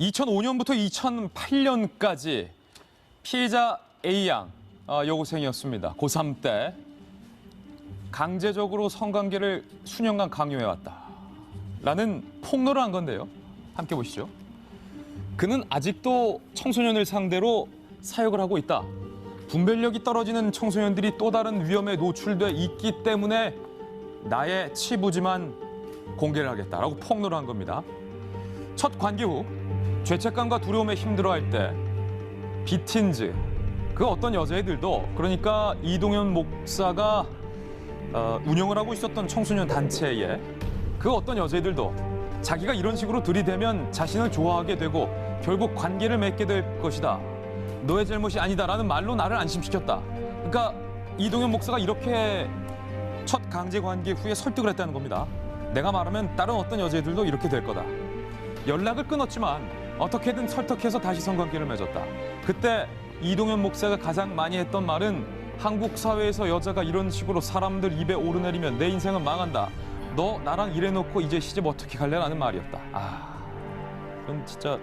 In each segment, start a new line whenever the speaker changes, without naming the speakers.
2005년부터 2008년까지 피해자 A양 여고생이었습니다. 고3 때 강제적으로 성관계를 수년간 강요해왔다라는 폭로를 한 건데요. 함께 보시죠. 그는 아직도 청소년을 상대로 사역을 하고 있다. 분별력이 떨어지는 청소년들이 또 다른 위험에 노출돼 있기 때문에 나의 치부지만 공개를 하겠다라고 폭로를 한 겁니다. 첫 관계 후 죄책감과 두려움에 힘들어할 때 비틴즈, 그 어떤 여자애들도, 그러니까 이동현 목사가 운영을 하고 있었던 청소년 단체에 그 어떤 여자애들도 자기가 이런 식으로 들이대면 자신을 좋아하게 되고 결국 관계를 맺게 될 것이다. 너의 잘못이 아니다라는 말로 나를 안심시켰다. 그러니까 이동현 목사가 이렇게 첫 강제 관계 후에 설득을 했다는 겁니다. 내가 말하면 다른 어떤 여자애들도 이렇게 될 거다. 연락을 끊었지만 어떻게든 설득해서 다시 성관계를 맺었다. 그때 이동현 목사가 가장 많이 했던 말은 한국 사회에서 여자가 이런 식으로 사람들 입에 오르내리면 내 인생은 망한다. 너 나랑 이래놓고 이제 시집 어떻게 갈래라는 말이었다. 그건 진짜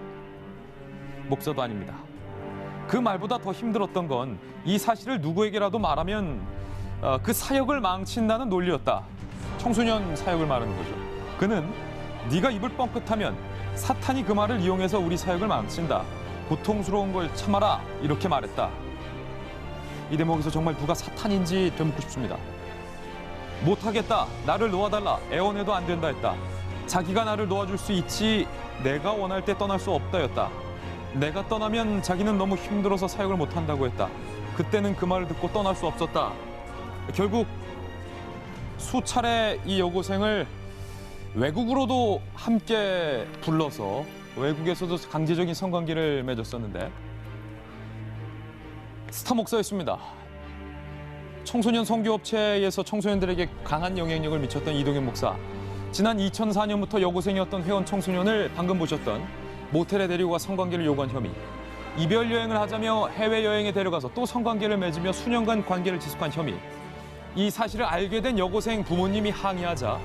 목사도 아닙니다. 그 말보다 더 힘들었던 건 이 사실을 누구에게라도 말하면 그 사역을 망친다는 논리였다. 청소년 사역을 말하는 거죠. 그는 네가 입을 뻥끗하면 사탄이 그 말을 이용해서 우리 사역을 망친다. 고통스러운 걸 참아라. 이렇게 말했다. 이 대목에서 정말 누가 사탄인지 되묻고 싶습니다. 못하겠다. 나를 놓아달라. 애원해도 안 된다 했다. 자기가 나를 놓아줄 수 있지 내가 원할 때 떠날 수 없다였다. 내가 떠나면 자기는 너무 힘들어서 사역을 못한다고 했다. 그때는 그 말을 듣고 떠날 수 없었다. 결국 수차례 이 여고생을 외국으로도 함께 불러서 외국에서도 강제적인 성관계를 맺었었는데 스타 목사였습니다. 청소년 선교업체에서 청소년들에게 강한 영향력을 미쳤던 이동현 목사. 지난 2004년부터 여고생이었던 회원 청소년을 방금 보셨던 모텔에 데리고 가 성관계를 요구한 혐의. 이별 여행을 하자며 해외여행에 데려가서 또 성관계를 맺으며 수년간 관계를 지속한 혐의. 이 사실을 알게 된 여고생 부모님이 항의하자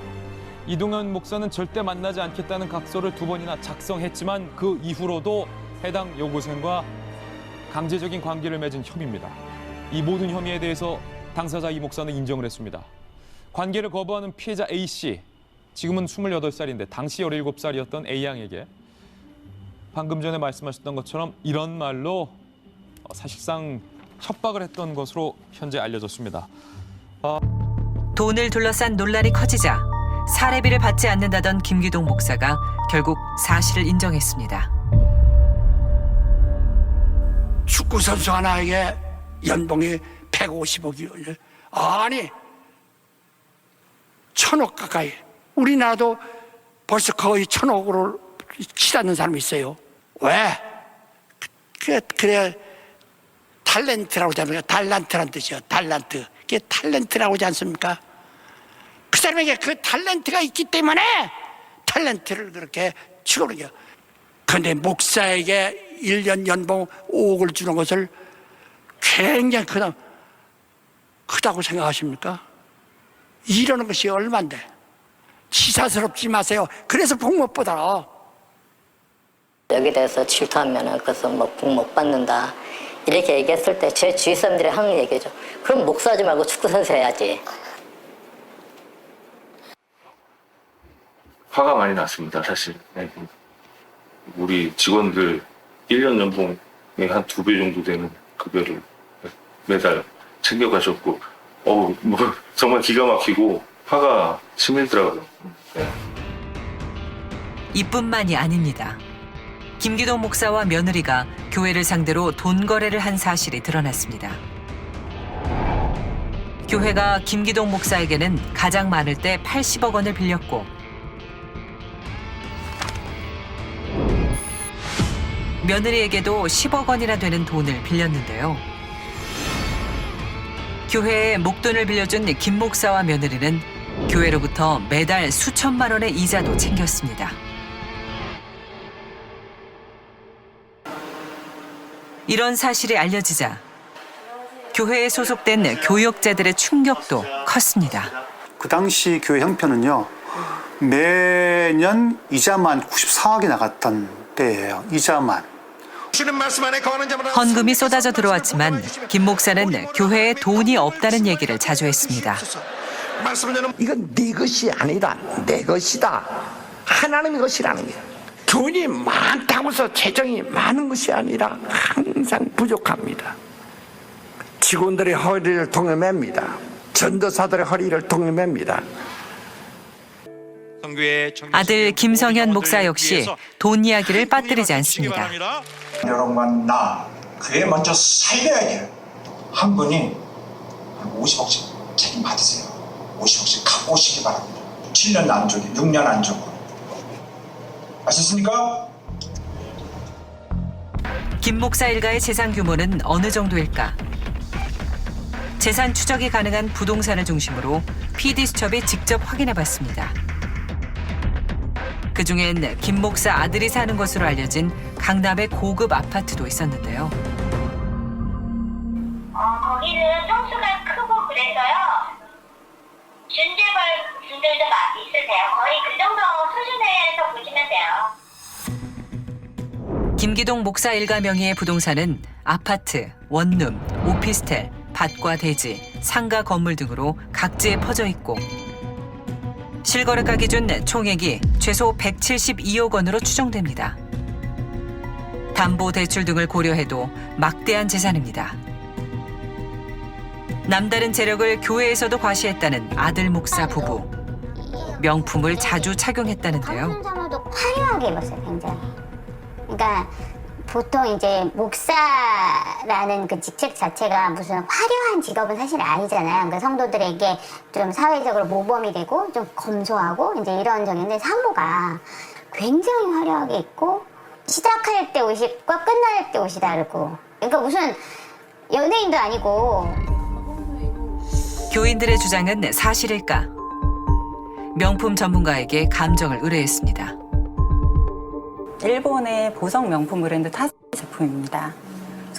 이동현 목사는 절대 만나지 않겠다는 각서를 2번이나 작성했지만 그 이후로도 해당 여고생과 강제적인 관계를 맺은 혐의입니다. 이 모든 혐의에 대해서 당사자 이 목사는 인정을 했습니다. 관계를 거부하는 피해자 A씨, 지금은 28살인데 당시 17살이었던 A양에게 방금 전에 말씀하셨던 것처럼 이런 말로 사실상 협박을 했던 것으로 현재 알려졌습니다.
돈을 둘러싼 논란이 커지자 사례비를 받지 않는다던 김기동 목사가 결국 사실을 인정했습니다.
축구 선수 하나에게 연봉이 150억이요. 아니, 1000억 가까이. 우리나라도 벌써 거의 1000억으로 치닫는 사람이 있어요. 왜? 그래 탤런트라고 하지 않습니까? 달란트란 뜻이요. 달란트. 그게 탤런트라고 하지 않습니까? 그 사람에게 그 탤런트가 있기 때문에 탤런트를 그렇게 치고는. 그런데 목사에게 1년 연봉 5억을 주는 것을 굉장히 크다고 생각하십니까? 이러는 것이 얼만데? 치사스럽지 마세요. 그래서 복 못 받아.
여기 대해서 질투하면은 그래서 뭐 복 못 받는다 이렇게 얘기했을 때 제 주위 사람들이 하는 얘기죠. 그럼 목사하지 말고 축구 선수 해야지.
화가 많이 났습니다, 사실. 우리 직원들 1년 연봉에 한 2배 정도 되는 급여를 매달 챙겨가셨고, 정말 기가 막히고 화가 치밀더라고요.
이뿐만이 아닙니다. 김기동 목사와 며느리가 교회를 상대로 돈 거래를 한 사실이 드러났습니다. 교회가 김기동 목사에게는 가장 많을 때 80억 원을 빌렸고 며느리에게도 10억 원이나 되는 돈을 빌렸는데요. 교회에 목돈을 빌려준 김 목사와 며느리는 교회로부터 매달 수천만 원의 이자도 챙겼습니다. 이런 사실이 알려지자 교회에 소속된 교역자들의 충격도 컸습니다.
그 당시 교회 형편은요, 매년 이자만 94억이 나갔던 때예요. 이자만.
헌금이 쏟아져 들어왔지만 김 목사는 교회에 돈이 없다는 얘기를 자주 했습니다.
이건 네 것이 아니라 내 것이다. 하나님의 것이라는 거야. 돈이 많다고 해서 재정이 많은 것이 아니라 항상 부족합니다. 직원들의 허리를 동여맵니다. 전도사들의 허리를 동여맵니다.
아들 김성현 목사 역시 돈 이야기를 빠뜨리지 않습니다.
여러분과 나 그에 먼저 살려야 돼요. 한 분이 50억씩 책임 받으세요. 50억씩 갖고 오시기 바랍니다. 7년 안쪽에 6년 안쪽으로. 아셨습니까?
김 목사 일가의 재산 규모는 어느 정도일까? 재산 추적이 가능한 부동산을 중심으로 PD수첩이 직접 확인해봤습니다. 그중엔 김 목사 아들이 사는 것으로 알려진 강남의 고급 아파트도 있었는데요.
거기는 평수가 크고 그래서요. 준재벌 분들도 있으세요. 거의 그 정도 수준에서 보시면 돼요.
김기동 목사 일가 명의의 부동산은 아파트, 원룸, 오피스텔, 밭과 대지, 상가 건물 등으로 각지에 퍼져 있고 실거래가 기준 총액이 최소 172억 원으로 추정됩니다. 담보대출 등을 고려해도 막대한 재산입니다. 남다른 재력을 교회에서도 과시했다는 아들 목사 부부. 명품을 자주 착용했다는데요.
잠옷도 화려하게 입었어요, 굉장히. 그러니까 보통 이제 목사라는 그 직책 자체가 무슨 화려한 직업은 사실 아니잖아요. 그러니까 성도들에게 좀 사회적으로 모범이 되고 좀 검소하고 이제 이런 적인데 사모가 굉장히 화려하게 입고 시작할 때 옷과 끝날 때 옷이 다르고 그러니까 무슨 연예인도 아니고.
교인들의 주장은 사실일까? 명품 전문가에게 감정을 의뢰했습니다.
일본의 보석 명품 브랜드 타스 제품입니다.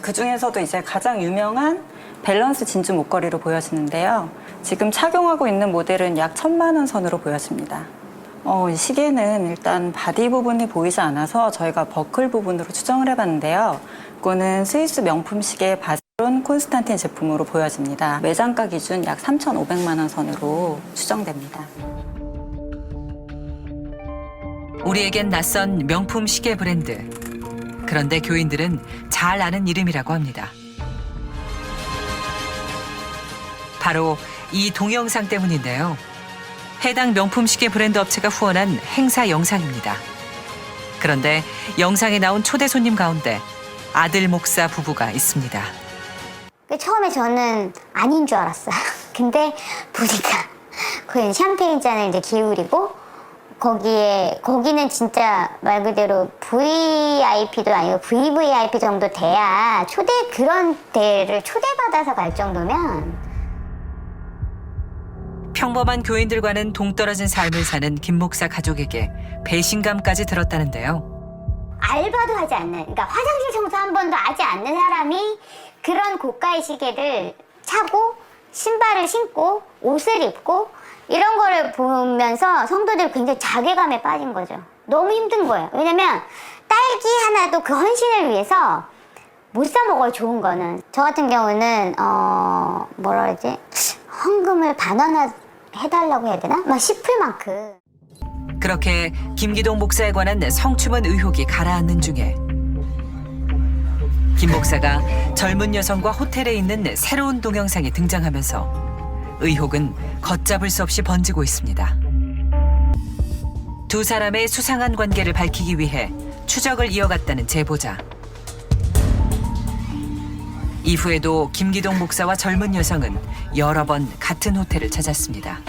그 중에서도 이제 가장 유명한 밸런스 진주 목걸이로 보여지는데요. 지금 착용하고 있는 모델은 약 1,000만 원 선으로 보여집니다. 이 시계는 일단 바디 부분이 보이지 않아서 저희가 버클 부분으로 추정을 해봤는데요. 이거는 스위스 명품 시계 바스론 콘스탄틴 제품으로 보여집니다. 매장가 기준 약 3,500만 원 선으로 추정됩니다.
우리에겐 낯선 명품 시계 브랜드. 그런데 교인들은 잘 아는 이름이라고 합니다. 바로 이 동영상 때문인데요. 해당 명품 시계 브랜드 업체가 후원한 행사 영상입니다. 그런데 영상에 나온 초대 손님 가운데 아들 목사 부부가 있습니다.
처음에 저는 아닌 줄 알았어요. 근데 보니까 그 샴페인 잔을 이제 기울이고 거기는 진짜 말 그대로 VIP도 아니고 VVIP 정도 돼야 그런 대회를 초대받아서 갈 정도면.
평범한 교인들과는 동떨어진 삶을 사는 김 목사 가족에게 배신감까지 들었다는데요.
알바도 하지 않는, 그러니까 화장실 청소 한 번도 하지 않는 사람이 그런 고가의 시계를 차고 신발을 신고 옷을 입고 이런 거를 보면서 성도들이 굉장히 자괴감에 빠진 거죠. 너무 힘든 거예요. 왜냐면 딸기 하나도 그 헌신을 위해서 못 사 먹어요, 좋은 거는. 저 같은 경우는 뭐라 그러지? 헌금을 반환 해달라고 해야 되나? 막 싶을 만큼.
그렇게 김기동 목사에 관한 성추문 의혹이 가라앉는 중에 김 목사가 젊은 여성과 호텔에 있는 새로운 동영상이 등장하면서 의혹은 걷잡을 수 없이 번지고 있습니다. 두 사람의 수상한 관계를 밝히기 위해 추적을 이어갔다는 제보자. 이후에도 김기동 목사와 젊은 여성은 여러 번 같은 호텔을 찾았습니다.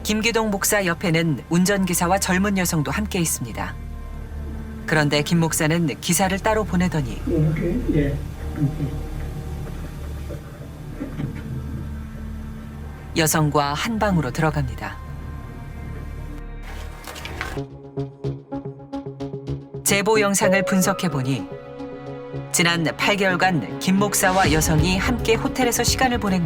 김기동 목사 옆에는 운전기사와 젊은 여성도 함께 있습니다. 그런데 김 목사는 기사를 따로 보내더니 여성과 한 방으로 들어갑니다. 제보 영상을 분석해보니 지난 8개월간 김 목사와 여성이 함께 호텔에서 시간을 보낸 것